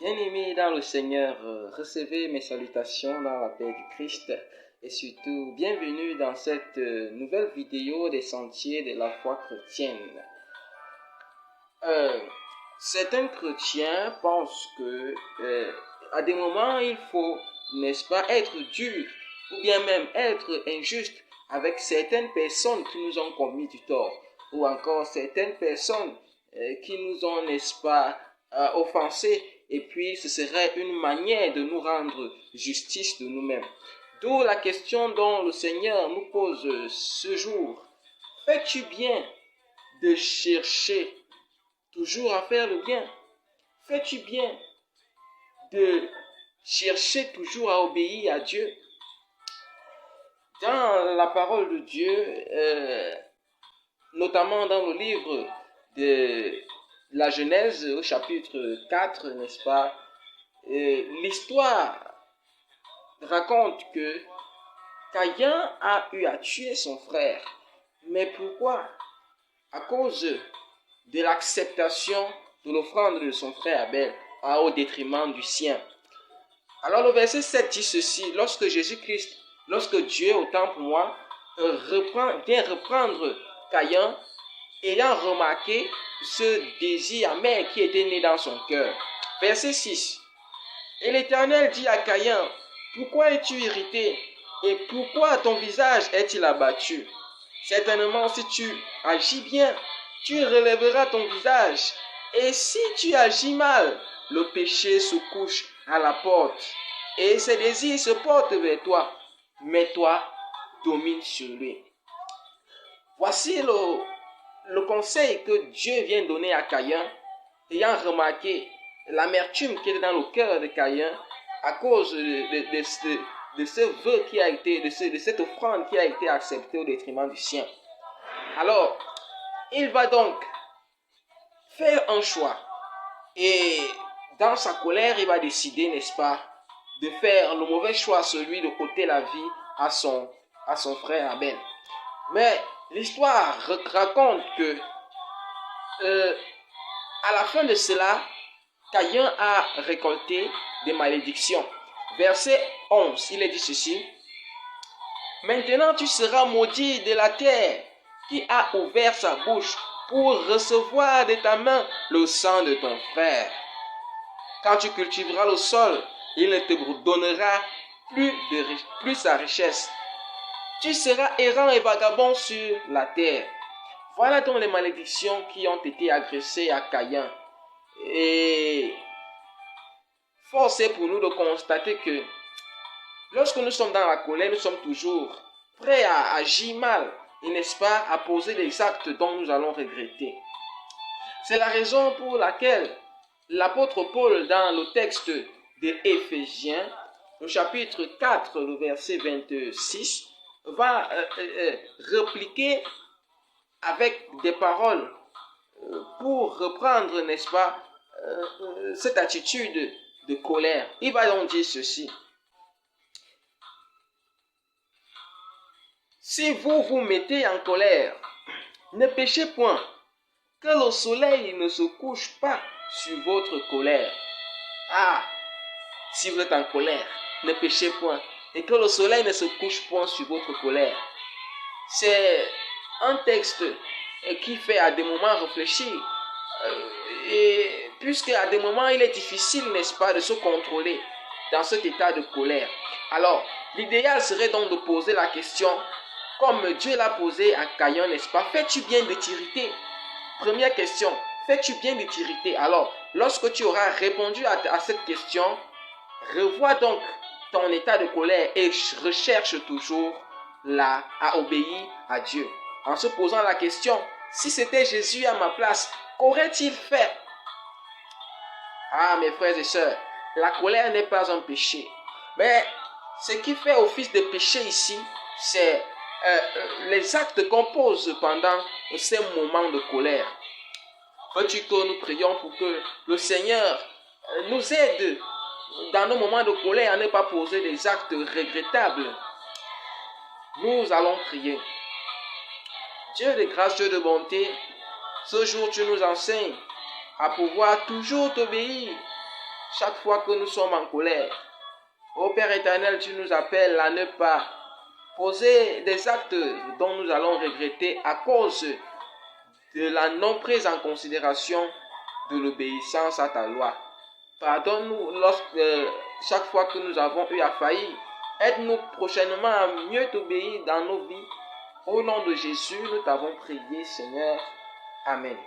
Bien-aimés dans le Seigneur, recevez mes salutations dans la paix du Christ et surtout bienvenue dans cette nouvelle vidéo des sentiers de la foi chrétienne. Certains chrétiens pensent que à des moments il faut, n'est-ce pas, être dur ou bien même être injuste avec certaines personnes qui nous ont commis du tort ou encore certaines personnes qui nous ont, n'est-ce pas, offensés. Et puis, ce serait une manière de nous rendre justice de nous-mêmes. D'où la question dont le Seigneur nous pose ce jour. Fais-tu bien de chercher toujours à faire le bien? Fais-tu bien de chercher toujours à obéir à Dieu? Dans la parole de Dieu, notamment dans le livre de la Genèse au chapitre 4, n'est-ce pas, l'histoire raconte que Caïn a eu à tuer son frère. Mais pourquoi? À cause de l'acceptation de l'offrande de son frère Abel au détriment du sien. Alors le verset 7 dit ceci: lorsque Jésus-Christ, lorsque Dieu, autant pour moi, vient reprendre Caïn, ayant remarqué ce désir amer qui était né dans son cœur. Verset 6. Et l'Éternel dit à Caïn: pourquoi es-tu irrité et pourquoi ton visage est-il abattu? Certainement, si tu agis bien, tu relèveras ton visage. Et si tu agis mal, le péché se couche à la porte. Et ses désirs se portent vers toi. Mais toi, domine sur lui. Voici le conseil que Dieu vient donner à Caïn, ayant remarqué l'amertume qui était dans le cœur de Caïn à cause de ce vœu qui a été, de cette offrande qui a été acceptée au détriment du sien. Alors, il va donc faire un choix et dans sa colère, il va décider, n'est-ce pas, de faire le mauvais choix, celui de ôter la vie à son frère Abel. Mais l'histoire raconte que à la fin de cela, Caïn a récolté des malédictions. Verset 11, il est dit ceci: maintenant tu seras maudit de la terre qui a ouvert sa bouche pour recevoir de ta main le sang de ton frère. Quand tu cultiveras le sol, il ne te donnera plus sa richesse. Tu seras errant et vagabond sur la terre. Voilà donc les malédictions qui ont été adressées à Caïn. Et force est pour nous de constater que lorsque nous sommes dans la colère, nous sommes toujours prêts à agir mal et, n'est-ce pas, à poser des actes dont nous allons regretter. C'est la raison pour laquelle l'apôtre Paul, dans le texte de Éphésiens, au chapitre 4, le verset 26, va répliquer avec des paroles pour reprendre, n'est-ce pas, cette attitude de colère. Il va donc dire ceci: si vous vous mettez en colère, ne péchez point, que le soleil ne se couche pas sur votre colère. Ah, si vous êtes en colère, ne péchez point, et que le soleil ne se couche point sur votre colère. C'est un texte qui fait à des moments réfléchir, et puisque à des moments il est difficile, n'est-ce pas, de se contrôler dans cet état de colère. Alors, l'idéal serait donc de poser la question, comme Dieu l'a posé à Caïn, n'est-ce pas: fais-tu bien de t'irriter? Première question, fais-tu bien de t'irriter? Alors, lorsque tu auras répondu à cette question, revois donc ton état de colère et recherche toujours à obéir à Dieu. En se posant la question, si c'était Jésus à ma place, qu'aurait-il fait? Ah, mes frères et sœurs, la colère n'est pas un péché. Mais ce qui fait office de péché ici, c'est les actes qu'on pose pendant ces moments de colère. Veux-tu que nous prions pour que le Seigneur nous aide dans nos moments de colère à ne pas poser des actes regrettables? Nous allons prier. Dieu de grâce, Dieu de bonté, ce jour tu nous enseignes à pouvoir toujours t'obéir. chaque fois que nous sommes en colère. Ô Père éternel, tu nous appelles à ne pas poser des actes dont nous allons regretter à cause de la non-prise en considération de l'obéissance à ta loi. Pardonne-nous chaque fois que nous avons eu à faillir. Aide-nous prochainement à mieux t'obéir dans nos vies. Au nom de Jésus, nous t'avons prié, Seigneur. Amen.